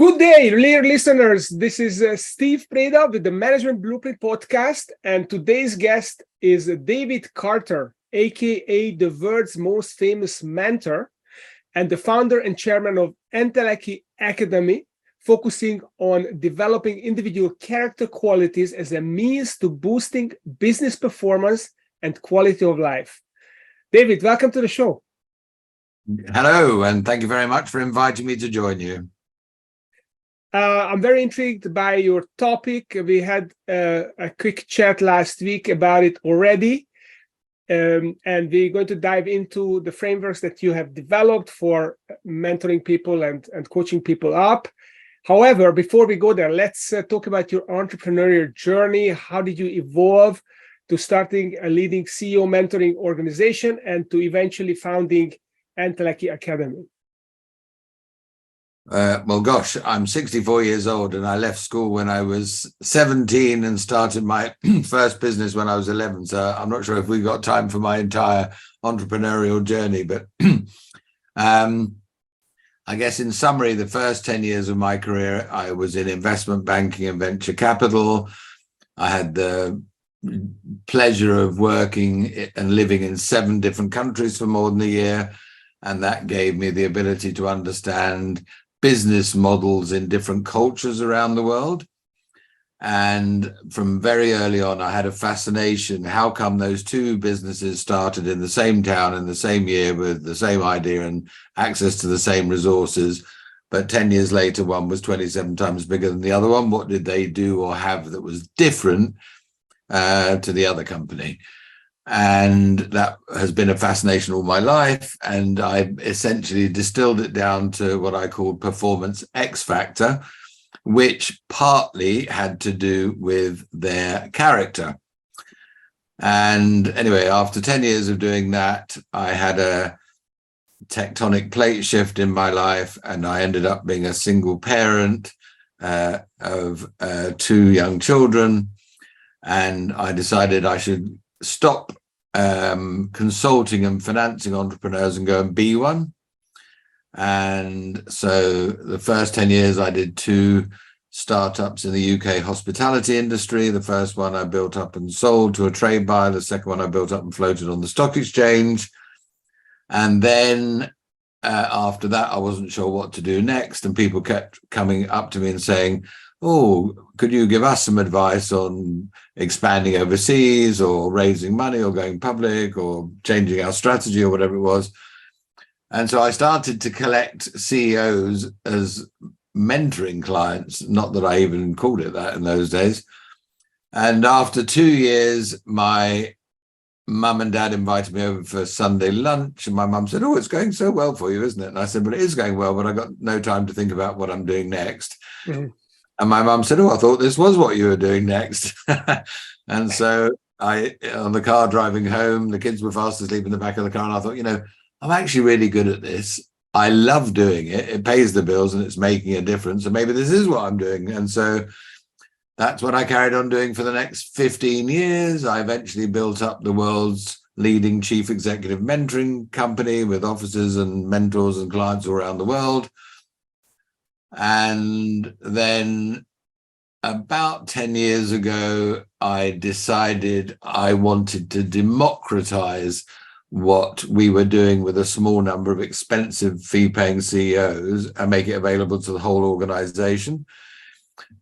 Good day, dear listeners. This is Steve Preda with the Management Blueprint podcast, and today's guest is David Carter, aka the world's most famous mentor and the founder and chairman of Entelechy Academy, focusing on developing individual character qualities as a means to boosting business performance and quality of life. David, welcome to the show. Hello, and thank you very much for inviting me to join you. I'm very intrigued by your topic. We had a quick chat last week about it already, and we're going to dive into the frameworks that you have developed for mentoring people and coaching people up. However, before we go there, let's talk about your entrepreneurial journey. How did you evolve to starting a leading CEO mentoring organization and to eventually founding Entelechy Academy? Well, gosh, I'm 64 years old and I left school when I was 17 and started my first business when I was 11. So I'm not sure if we've got time for my entire entrepreneurial journey, but I guess in summary, the first 10 years of my career, I was in investment banking and venture capital. I had the pleasure of working and living in 7 different countries for more than a year. And that gave me the ability to understand business models in different cultures around the world. And from very early on, I had a fascination. How come those 2 businesses started in the same town in the same year with the same idea and access to the same resources, but 10 years later, one was 27 times bigger than the other one? What did they do or have that was different to the other company? And that has been a fascination all my life. And I essentially distilled it down to what I call performance X factor, which partly had to do with their character. And anyway, after 10 years of doing that, I had a tectonic plate shift in my life, and I ended up being a single parent of 2 young children. And I decided I should stop consulting and financing entrepreneurs and go and be one. And so the first 10 years I did 2 startups in the UK hospitality industry. The first one I built up and sold to a trade buyer. The second one I built up and floated on the stock exchange. And then after that, I wasn't sure what to do next. And people kept coming up to me and saying, "Oh, could you give us some advice on expanding overseas or raising money or going public or changing our strategy," or whatever it was. And so I started to collect CEOs as mentoring clients, not that I even called it that in those days. And after 2 years, my mum and dad invited me over for Sunday lunch, and my mum said, "Oh, it's going so well for you, isn't it?" And I said, "Well, it is going well, but I got no time to think about what I'm doing next." Mm-hmm. And my mum said, "Oh, I thought this was what you were doing next." And so on the car driving home, the kids were fast asleep in the back of the car. And I thought, I'm actually really good at this. I love doing it. It pays the bills and it's making a difference. And maybe this is what I'm doing. And so that's what I carried on doing for the next 15 years. I eventually built up the world's leading chief executive mentoring company with offices and mentors and clients all around the world. And then about 10 years ago, I decided I wanted to democratize what we were doing with a small number of expensive fee-paying CEOs and make it available to the whole organization.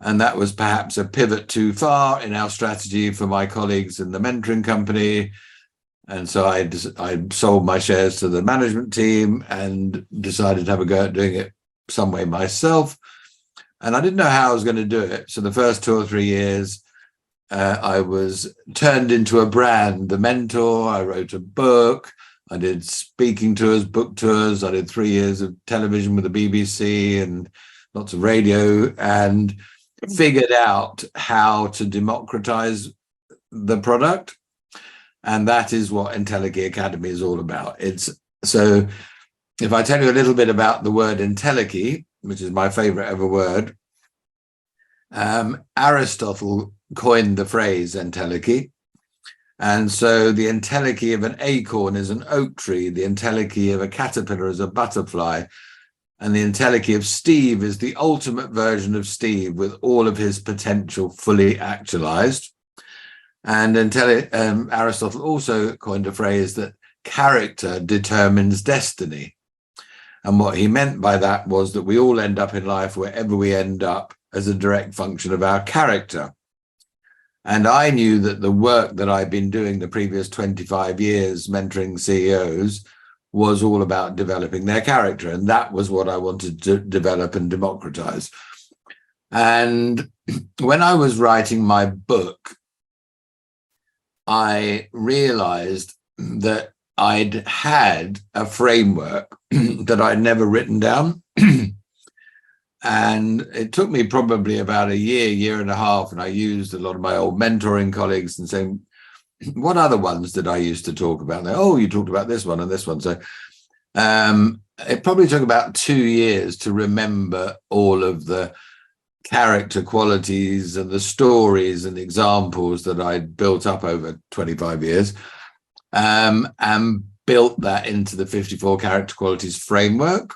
And that was perhaps a pivot too far in our strategy for my colleagues in the mentoring company. And so I sold my shares to the management team and decided to have a go at doing it some way myself. And I didn't know how I was going to do it. So the first 2 or 3 years, I was turned into a brand, The Mentor. I wrote a book. I did speaking tours, book tours. I did 3 years of television with the BBC and lots of radio, and figured out how to democratize the product. And that is what Entelechy Academy is all about. So if I tell you a little bit about the word Entelechy, which is my favorite ever word, Aristotle coined the phrase Entelechy. And so the entelechy of an acorn is an oak tree. The entelechy of a caterpillar is a butterfly. And the Entelechy of Steve is the ultimate version of Steve with all of his potential fully actualized. And Aristotle also coined a phrase that character determines destiny. And what he meant by that was that we all end up in life wherever we end up as a direct function of our character. And I knew that the work that I've been doing the previous 25 years mentoring CEOs was all about developing their character. And that was what I wanted to develop and democratize. And when I was writing my book, I realized that I'd had a framework that I'd never written down. And it took me probably about a year and a half. And I used a lot of my old mentoring colleagues and saying, what other ones did I used to talk about? They, oh, you talked about this one and this one. So it probably took about 2 years to remember all of the character qualities and the stories and examples that I'd built up over 25 years, and built that into the 54 character qualities framework.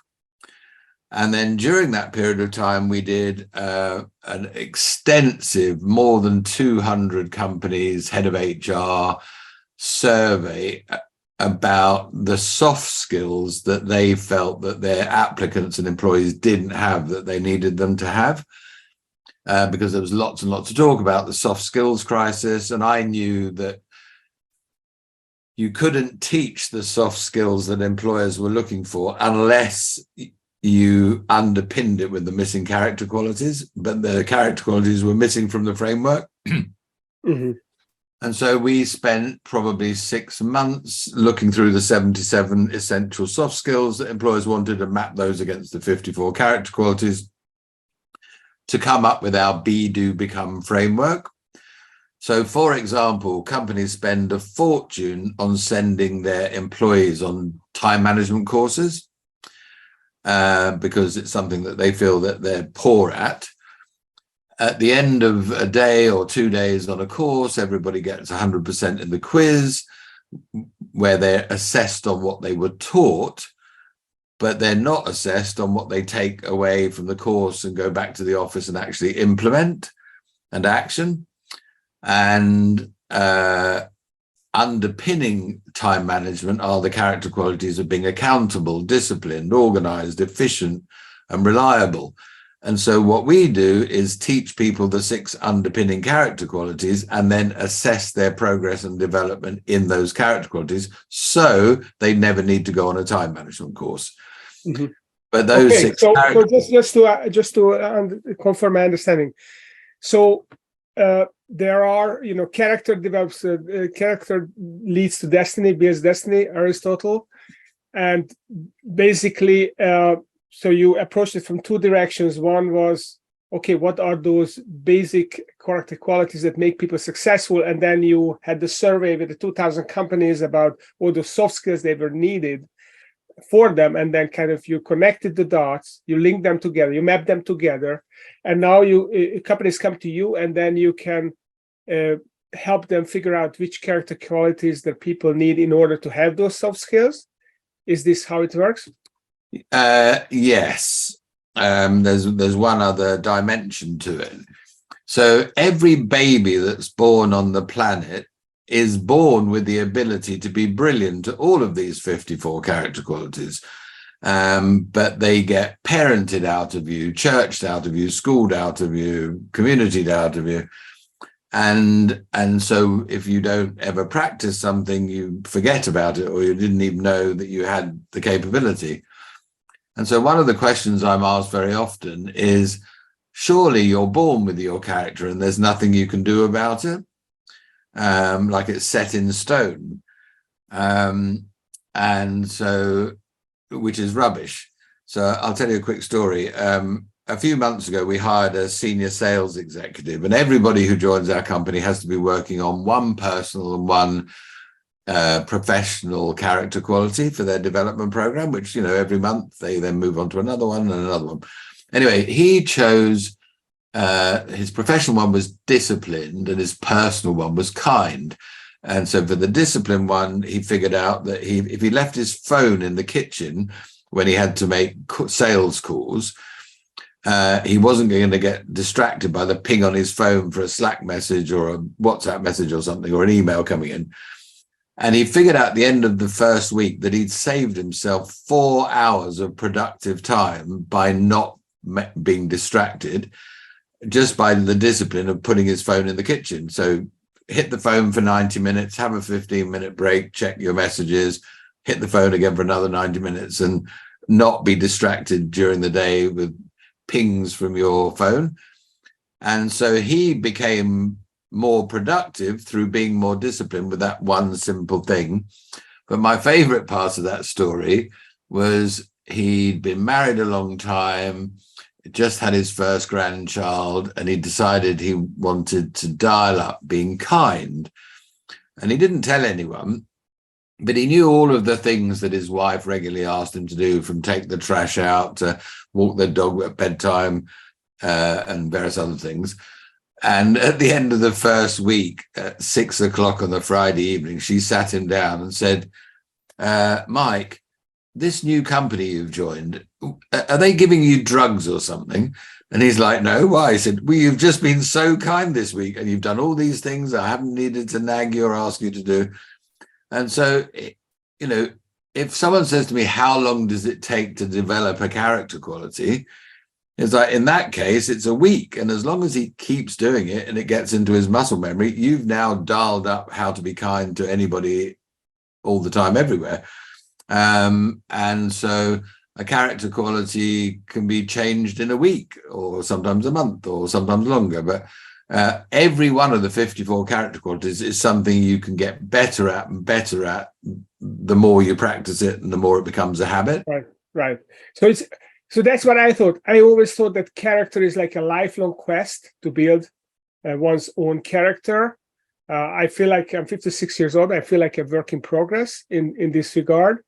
And then during that period of time, we did an extensive, more than 200 companies, head of HR survey about the soft skills that they felt that their applicants and employees didn't have, that they needed them to have. Because there was lots and lots to talk about the soft skills crisis. And I knew that you couldn't teach the soft skills that employers were looking for unless you underpinned it with the missing character qualities, but the character qualities were missing from the framework. Mm-hmm. And so we spent probably 6 months looking through the 77 essential soft skills that employers wanted and map those against the 54 character qualities to come up with our Be, Do, Become framework. So, for example, companies spend a fortune on sending their employees on time management courses because it's something that they feel that they're poor at. At the end of a day or 2 days on a course, everybody gets 100% in the quiz where they're assessed on what they were taught, but they're not assessed on what they take away from the course and go back to the office and actually implement and action. And underpinning time management are the character qualities of being accountable, disciplined, organized, efficient, and reliable. And so what we do is teach people the 6 underpinning character qualities and then assess their progress and development in those character qualities so they never need to go on a time management course. Mm-hmm. But those okay, 6 so just to confirm my understanding. So there are, character develops, character leads to destiny, builds destiny, Aristotle. And basically, so you approached it from 2 directions. One was, okay, what are those basic character qualities that make people successful? And then you had the survey with the 2,000 companies about all the soft skills they were needed for them. And then kind of you connected the dots, you link them together, you map them together. And now companies come to you, and then you can help them figure out which character qualities that people need in order to have those soft skills. Is this how it works? Yes. There's one other dimension to it. So every baby that's born on the planet is born with the ability to be brilliant at all of these 54 character qualities. But they get parented out of you, churched out of you, schooled out of you, communitied out of you. And so if you don't ever practice something, you forget about it, or you didn't even know that you had the capability. And so one of the questions I'm asked very often is, surely you're born with your character and there's nothing you can do about it, like it's set in stone. And so, which is rubbish. So I'll tell you a quick story. A few months ago, we hired a senior sales executive, and everybody who joins our company has to be working on one personal and one professional character quality for their development program, which, every month they then move on to another one and another one. Anyway, he chose his professional one was disciplined and his personal one was kind. And so for the disciplined one, he figured out that if he left his phone in the kitchen, when he had to make sales calls, he wasn't going to get distracted by the ping on his phone for a Slack message or a WhatsApp message or something, or an email coming in. And he figured out at the end of the first week that he'd saved himself 4 hours of productive time by not being distracted, just by the discipline of putting his phone in the kitchen. So hit the phone for 90 minutes, have a 15-minute break, check your messages, hit the phone again for another 90 minutes, and not be distracted during the day with pings from your phone. And so he became more productive through being more disciplined with that one simple thing. But my favorite part of that story was he'd been married a long time, just had his first grandchild, and he decided he wanted to dial up being kind. And he didn't tell anyone, but he knew all of the things that his wife regularly asked him to do, from take the trash out to walk the dog at bedtime, and various other things. And at the end of the first week, at 6 o'clock on the Friday evening, she sat him down and said, Mike, this new company you've joined, are they giving you drugs or something? And he's like, no, why? He said, well, you've just been so kind this week and you've done all these things I haven't needed to nag you or ask you to do. And so, you know, if someone says to me, how long does it take to develop a character quality? It's like, in that case, it's a week. And as long as he keeps doing it and it gets into his muscle memory, you've now dialed up how to be kind to anybody all the time, everywhere. And so a character quality can be changed in a week, or sometimes a month, or sometimes longer. But every one of the 54 character qualities is something you can get better at and better at the more you practice it and the more it becomes a habit. Right. So that's what I thought. I always thought that character is like a lifelong quest to build one's own character. I feel like I'm 56 years old. I feel like a work in progress in this regard.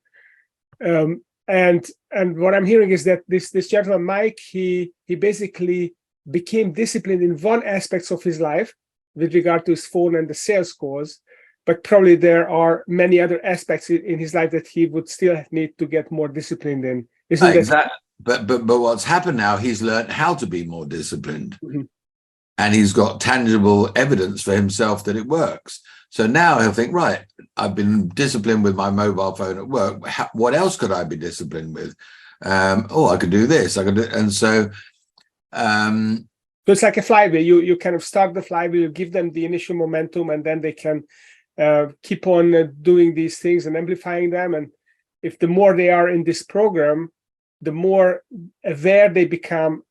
And what I'm hearing is that this gentleman, Mike, he basically became disciplined in one aspect of his life with regard to his phone and the sales calls, but probably there are many other aspects in his life that he would still need to get more disciplined in. Isn't that? But what's happened now, he's learned how to be more disciplined. Mm-hmm. And he's got tangible evidence for himself that it works. So now he'll think, right, I've been disciplined with my mobile phone at work. What else could I be disciplined with? I could do this. I could do, and so it's like a flywheel. You kind of start the flywheel, you give them the initial momentum, and then they can keep on doing these things and amplifying them. And if the more they are in this program, the more aware they become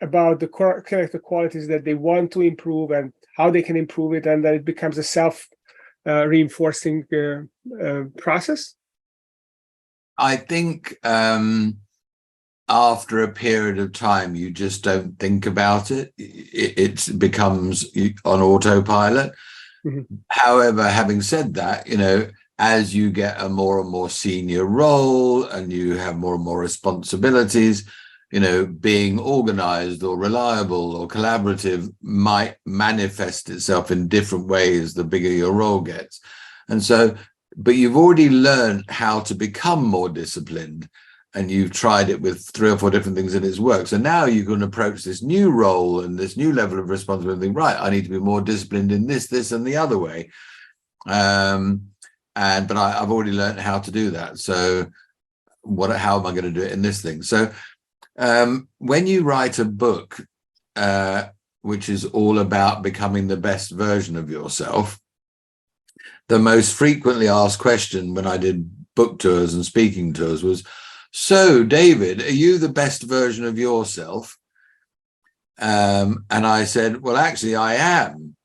about the character qualities that they want to improve and how they can improve it, and then it becomes a self-reinforcing process. I think after a period of time, you just don't think about it. It becomes on autopilot. Mm-hmm. However, having said that, you know, as you get a more and more senior role and you have more and more responsibilities, you know, being organized or reliable or collaborative might manifest itself in different ways the bigger your role gets. And so, but you've already learned how to become more disciplined, and you've tried it with 3 or 4 different things and it's worked. So now you can approach this new role and this new level of responsibility. Right, I need to be more disciplined in this, and the other way. But I've already learned how to do that. So how am I going to do it in this thing? So when you write a book, which is all about becoming the best version of yourself, the most frequently asked question when I did book tours and speaking tours was, so David, are you the best version of yourself? And I said, well, actually I am.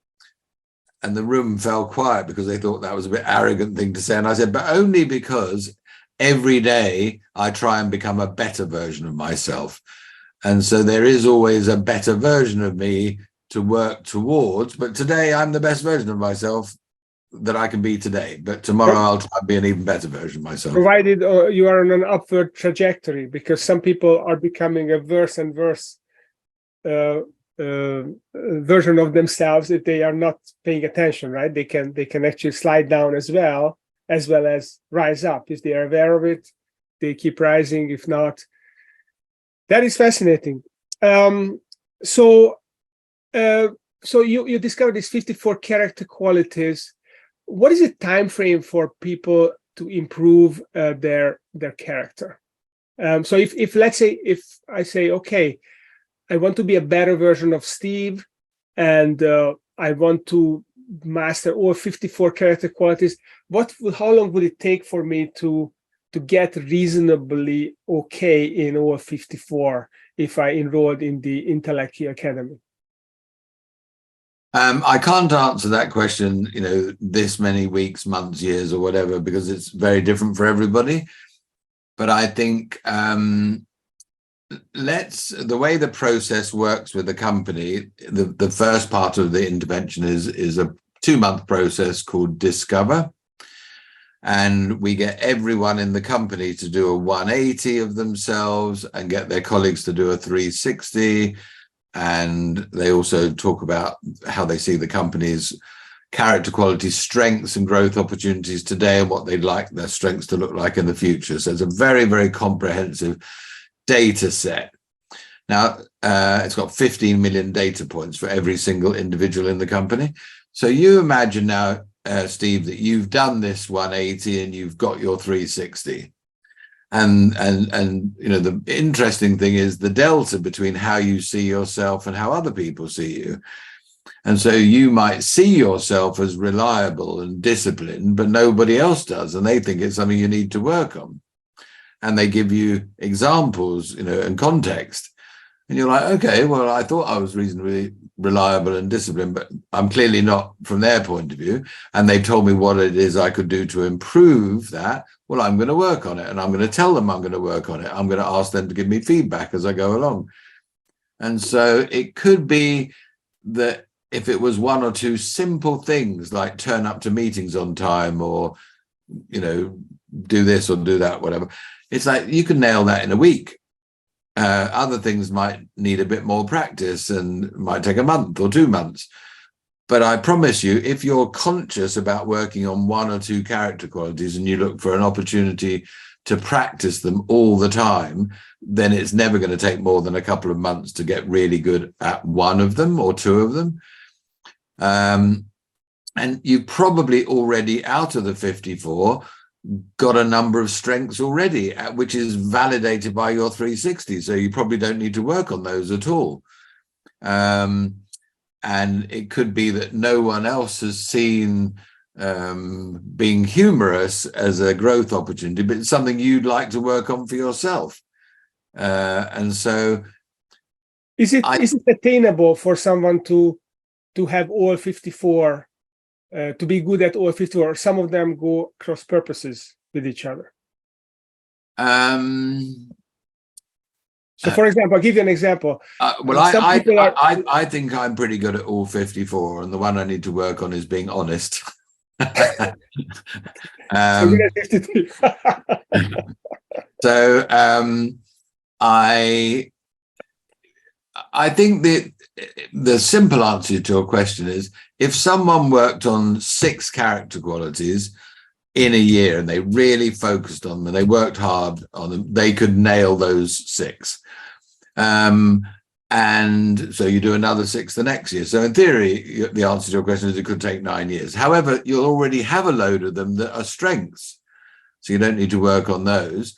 And the room fell quiet because they thought that was a bit arrogant thing to say. And I said, but only because every day I try and become a better version of myself. And so there is always a better version of me to work towards. But today I'm the best version of myself that I can be today. But tomorrow I'll try and be an even better version of myself. Provided you are on an upward trajectory, because some people are becoming a worse and worse version of themselves if they are not paying attention, right? They can actually slide down as well as rise up if they are aware of it. they keep rising. If not, that is fascinating. So you discovered these 54 character qualities. What is the time frame for people to improve their character? So if let's say, if I say, okay, I want to be a better version of Steve, and I want to master all 54 character qualities, how long would it take for me to get reasonably okay in all 54 if I enrolled in the Entelechy Academy? I can't answer that question, this many weeks, months, years, or whatever, because it's very different for everybody. But I think the way the process works with the company, the first part of the intervention is a 2-month process called Discover. And we get everyone in the company to do a 180 of themselves and get their colleagues to do a 360. And they also talk about how they see the company's character quality strengths and growth opportunities today and what they'd like their strengths to look like in the future. So it's a very, very comprehensive data set. Now, it's got 15 million data points for every single individual in the company. So you imagine now, Steve, that you've done this 180 and you've got your 360. And the interesting thing is the delta between how you see yourself and how other people see you. And so you might see yourself as reliable and disciplined, but nobody else does. And they think it's something you need to work on. And they give you examples, and context. And you're like, okay, well, I thought I was reasonably reliable and disciplined, but I'm clearly not from their point of view. And they told me what it is I could do to improve that. Well, I'm going to work on it, and I'm going to tell them I'm going to work on it. I'm going to ask them to give me feedback as I go along. And so it could be that if it was 1 or 2 simple things like turn up to meetings on time, or, do this or do that, whatever, it's like you can nail that in a week. Other things might need a bit more practice and might take a month or 2 months. But I promise you, if you're conscious about working on 1 or 2 character qualities and you look for an opportunity to practice them all the time, then it's never going to take more than a couple of months to get really good at 1 of them or 2 of them. And you probably already, out of the 54, got a number of strengths already, which is validated by your 360. So you probably don't need to work on those at all. And it could be that no one else has seen being humorous as a growth opportunity, but it's something you'd like to work on for yourself. And so is it attainable for someone to have all 54, to be good at all 54, or some of them go cross purposes with each other? So, for example, I'll give you an example. I think I'm pretty good at all 54, and the one I need to work on is being honest. So I think the simple answer to your question is, if someone worked on 6 character qualities in a year and they really focused on them, they worked hard on them, they could nail those 6. And so you do another 6 the next year. So in theory, the answer to your question is it could take 9 years. However, you'll already have a load of them that are strengths, so you don't need to work on those.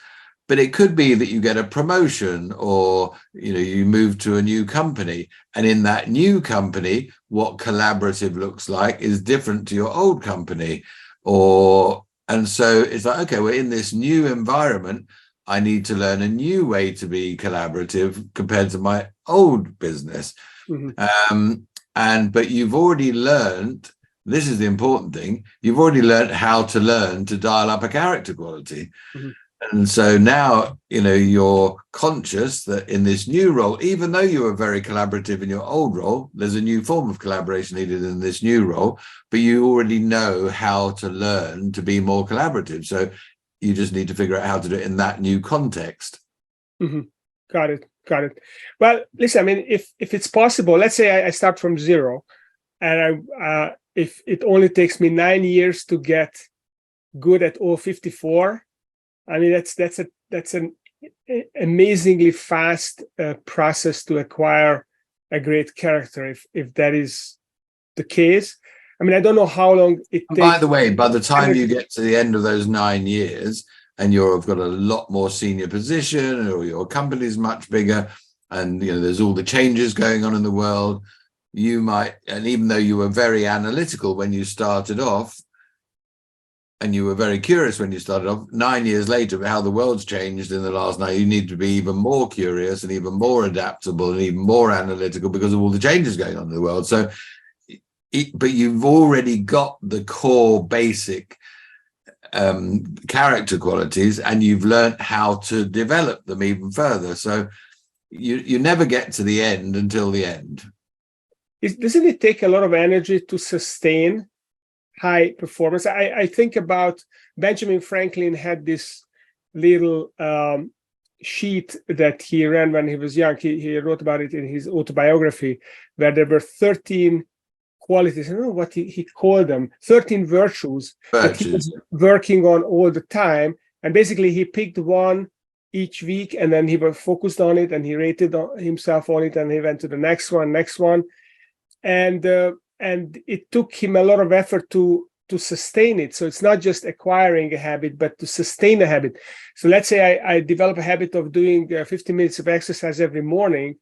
But it could be that you get a promotion, or you move to a new company, and in that new company, what collaborative looks like is different to your old company. And so it's like, okay, we're in this new environment. I need to learn a new way to be collaborative compared to my old business. Mm-hmm. But you've already learned, this is the important thing, you've already learned how to learn to dial up a character quality. Mm-hmm. And so now, you're conscious that in this new role, even though you were very collaborative in your old role, there's a new form of collaboration needed in this new role, but you already know how to learn to be more collaborative. So you just need to figure out how to do it in that new context. Mm-hmm. Got it. Well, listen, I mean, if it's possible, let's say I start from 0, and if it only takes me 9 years to get good at all 54, I mean, that's a that's an amazingly fast process to acquire a great character, if that is the case. I mean, I don't know how long it takes. By the way, by the time you get to the end of those 9 years and you've got a lot more senior position, or your company's much bigger, and there's all the changes going on in the world, you might, and even though you were very analytical when you started off, and you were very curious when you started off, 9 years later, how the world's changed in the last 9, you need to be even more curious and even more adaptable and even more analytical because of all the changes going on in the world. So, but you've already got the core basic character qualities, and you've learned how to develop them even further. So you never get to the end until the end. Doesn't it take a lot of energy to sustain high performance? I think about Benjamin Franklin had this little sheet that he ran when he was young. He wrote about it in his autobiography, where there were 13 qualities. I don't know what he called them, 13 virtues that he was working on all the time. And basically he picked one each week, and then he was focused on it, and he rated himself on it, and he went to the next one. And it took him a lot of effort to sustain it. So it's not just acquiring a habit, but to sustain a habit. So let's say I develop a habit of doing 50 minutes of exercise every morning.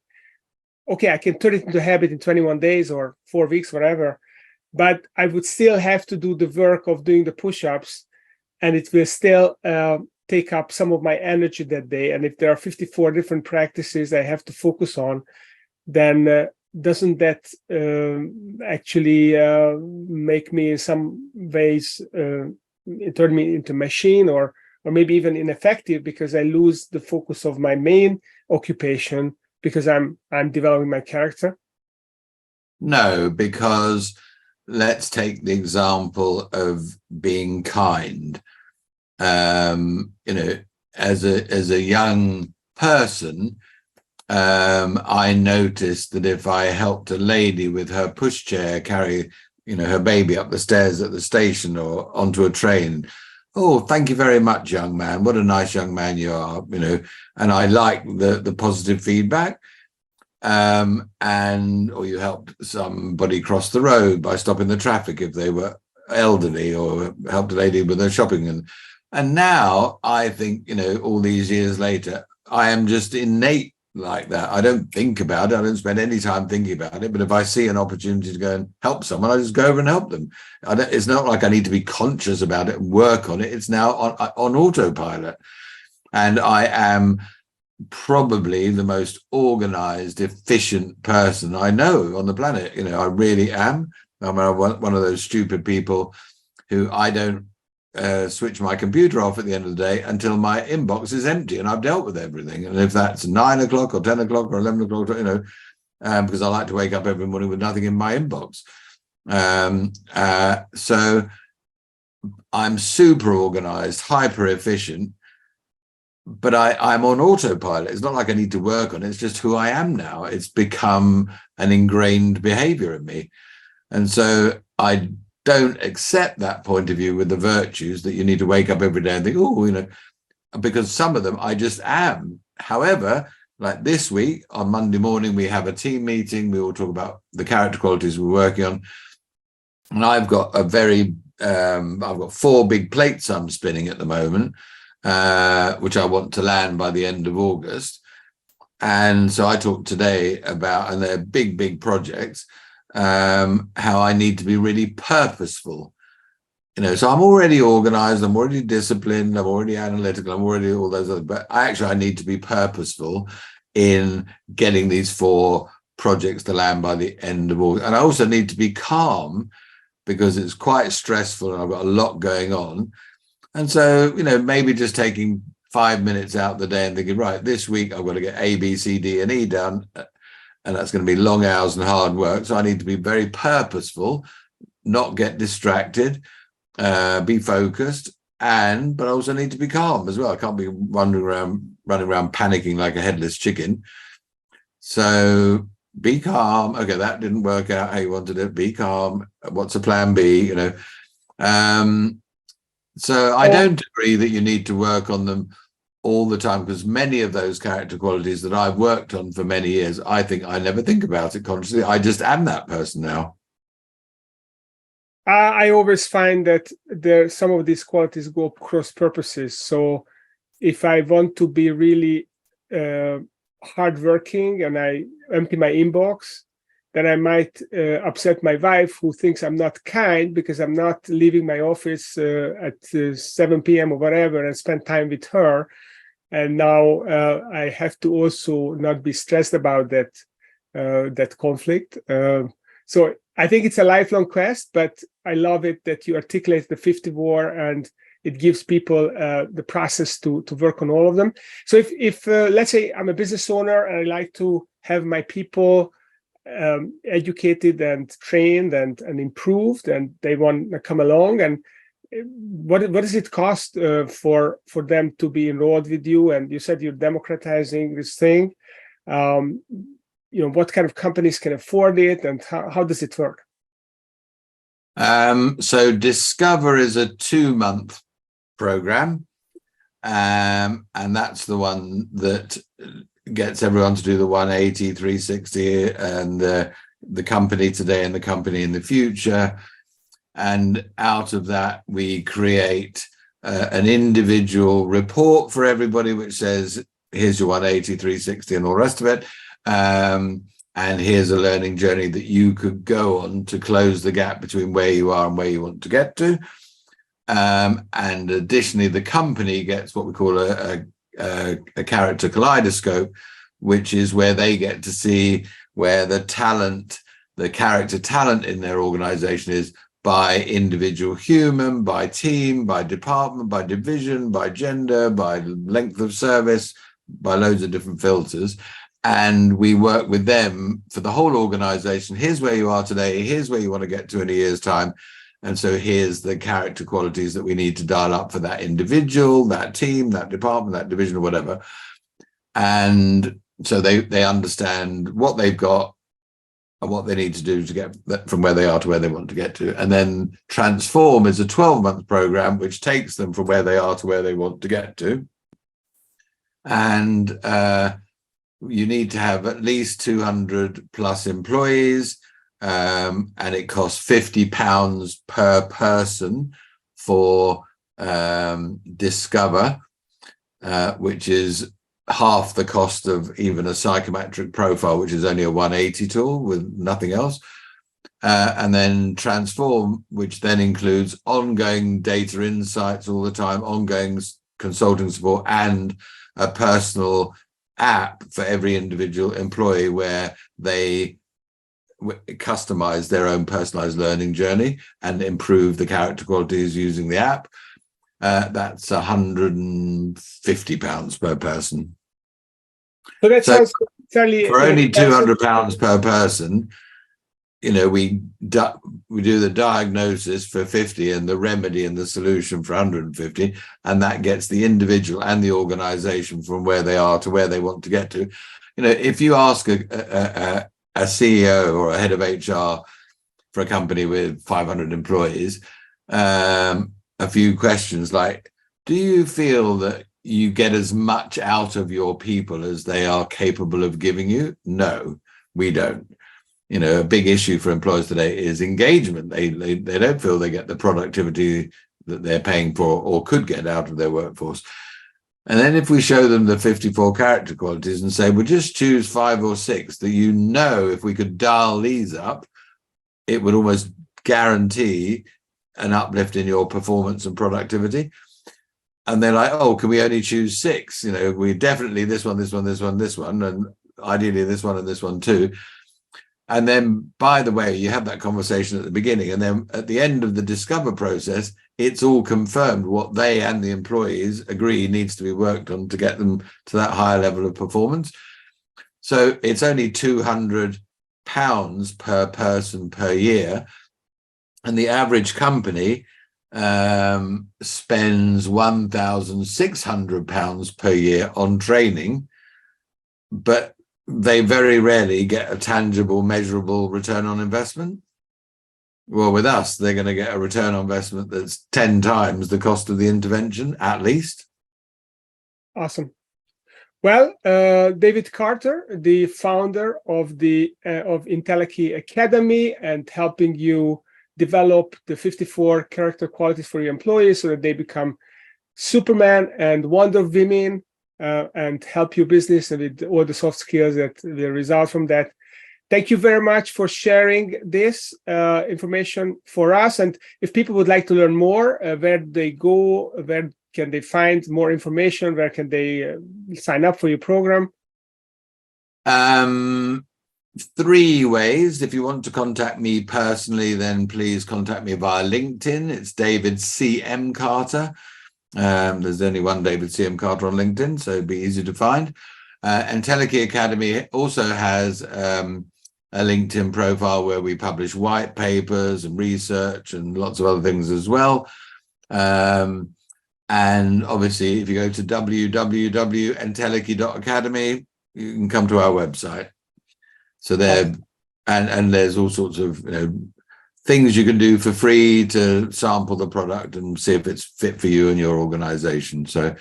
Okay, I can turn it into a habit in 21 days or 4 weeks, whatever. But I would still have to do the work of doing the push-ups, and it will still take up some of my energy that day. And if there are 54 different practices I have to focus on, then doesn't that actually make me in some ways turn me into a machine, or maybe even ineffective, because I lose the focus of my main occupation because I'm developing my character? No, because let's take the example of being kind. As a young person, I noticed that if I helped a lady with her pushchair carry, her baby up the stairs at the station or onto a train, oh, thank you very much, young man. What a nice young man you are, and I like the positive feedback. Or you helped somebody cross the road by stopping the traffic if they were elderly, or helped a lady with her shopping. And now I think, all these years later, I am just innate like that. I don't think about it. I don't spend any time thinking about it. But if I see an opportunity to go and help someone, I just go over and help them. It's not like I need to be conscious about it and work on it. It's now on autopilot. And I am probably the most organized, efficient person I know on the planet. I really am. I'm one of those stupid people who I don't switch my computer off at the end of the day until my inbox is empty and I've dealt with everything. And if that's 9 o'clock or 10 o'clock or 11 o'clock, because I like to wake up every morning with nothing in my inbox. So I'm super organized, hyper efficient, but I'm on autopilot. It's not like I need to work on it. It's just who I am now. It's become an ingrained behavior in me. And so I don't accept that point of view with the virtues that you need to wake up every day and think, because some of them I just am. However, like this week on Monday morning, we have a team meeting. We all talk about the character qualities we're working on. And I've got I've got 4 big plates I'm spinning at the moment, which I want to land by the end of August. And so I talked today about, and they're big projects, how I need to be really purposeful. So I'm already organized, I'm already disciplined, I'm already analytical, I'm already all those other, but I need to be purposeful in getting these 4 projects to land by the end of August. And I also need to be calm because it's quite stressful and I've got a lot going on. And so, maybe just taking 5 minutes out the day and thinking, right, this week I've got to get A, B, C, D, and E done. And that's going to be long hours and hard work. So I need to be very purposeful, not get distracted, be focused, but I also need to be calm as well. I can't be running around panicking like a headless chicken. So be calm. Okay, that didn't work out how you wanted it. Be calm. What's a plan B? So I don't agree that you need to work on them all the time, because many of those character qualities that I've worked on for many years, I think I never think about it consciously. I just am that person now. I always find that some of these qualities go cross purposes. So if I want to be really hardworking and I empty my inbox, then I might upset my wife, who thinks I'm not kind because I'm not leaving my office at 7 p.m. or whatever and spend time with her. And now I have to also not be stressed about that conflict. So I think it's a lifelong quest, but I love it that you articulate the 50 war, and it gives people the process to work on all of them. So if let's say I'm a business owner and I like to have my people educated and trained and improved, and they want to come along, and what does it cost for them to be enrolled with you? And you said you're democratizing this thing. What kind of companies can afford it, and how does it work? So Discover is a 2-month program, and that's the one that gets everyone to do the 180, 360, and the company today and the company in the future. And out of that, we create an individual report for everybody, which says, here's your 180, 360, and all the rest of it. And here's a learning journey that you could go on to close the gap between where you are and where you want to get to. And additionally, the company gets what we call a character kaleidoscope, which is where they get to see where the character talent in their organization is, by individual human, by team, by department, by division, by gender, by length of service, by loads of different filters. And we work with them for the whole organization. Here's where you are today. Here's where you want to get to in a year's time. And so here's the character qualities that we need to dial up for that individual, that team, that department, that division, or whatever. And so they understand what they've got and what they need to do to get from where they are to where they want to get to. And then Transform is a 12-month program, which takes them from where they are to where they want to get to. And you need to have at least 200 plus employees, and it costs £50 per person for Discover, which is half the cost of even a psychometric profile, which is only a 180 tool with nothing else. And then Transform, which then includes ongoing data insights all the time, ongoing consulting support, and a personal app for every individual employee where they customize their own personalized learning journey and improve the character qualities using the app. That's £150 per person. So that sounds fairly, for only £200 per person. We do the diagnosis for 50 and the remedy and the solution for 150, and that gets the individual and the organization from where they are to where they want to get to. If you ask a CEO or a head of HR for a company with 500 employees, a few questions like, do you feel that you get as much out of your people as they are capable of giving you? No, we don't. A big issue for employers today is engagement. They don't feel they get the productivity that they're paying for or could get out of their workforce. And then if we show them the 54 character qualities and say, well, just choose 5 or 6 that if we could dial these up, it would almost guarantee an uplift in your performance and productivity. And they're like, oh, can we only choose 6? We definitely this one, and ideally this one and this one too. And then, by the way, you have that conversation at the beginning, and then at the end of the Discover process, it's all confirmed what they and the employees agree needs to be worked on to get them to that higher level of performance. So it's only £200 per person per year. And the average company spends £1,600 per year on training, but they very rarely get a tangible, measurable return on investment. Well, with us, they're going to get a return on investment that's 10 times the cost of the intervention, at least. Awesome. Well, David Carter, the founder of the of Entelechy Academy, and helping you develop the 54 character qualities for your employees so that they become Superman and Wonder Women, and help your business and with all the soft skills that will result from that. Thank you very much for sharing this information for us. And if people would like to learn more, where do they go? Where can they find more information? Where can they sign up for your program? 3 ways. If you want to contact me personally, then please contact me via LinkedIn. It's David C.M. Carter. There's only one David C.M. Carter on LinkedIn, so it'd be easy to find. Entelechy Academy also has a LinkedIn profile where we publish white papers and research and lots of other things as well. And obviously, if you go to www.entelechy.academy, you can come to our website. So there, and there's all sorts of things you can do for free to sample the product and see if it's fit for you and your organization. So,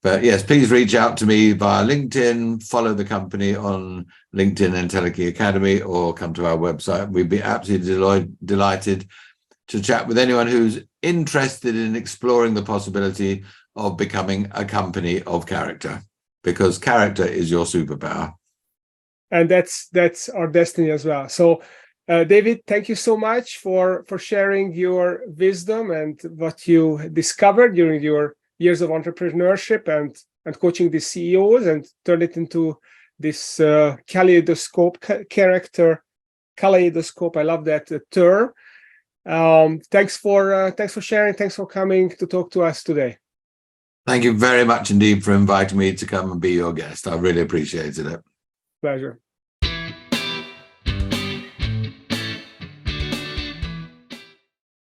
but yes, please reach out to me via LinkedIn, follow the company on LinkedIn, Entelechy Academy, or come to our website. We'd be absolutely delighted to chat with anyone who's interested in exploring the possibility of becoming a company of character, because character is your superpower. And that's our destiny as well. So, David, thank you so much for sharing your wisdom and what you discovered during your years of entrepreneurship and coaching the CEOs, and turn it into this character kaleidoscope. I love that term. Thanks for sharing. Thanks for coming to talk to us today. Thank you very much indeed for inviting me to come and be your guest. I really appreciated it. Pleasure.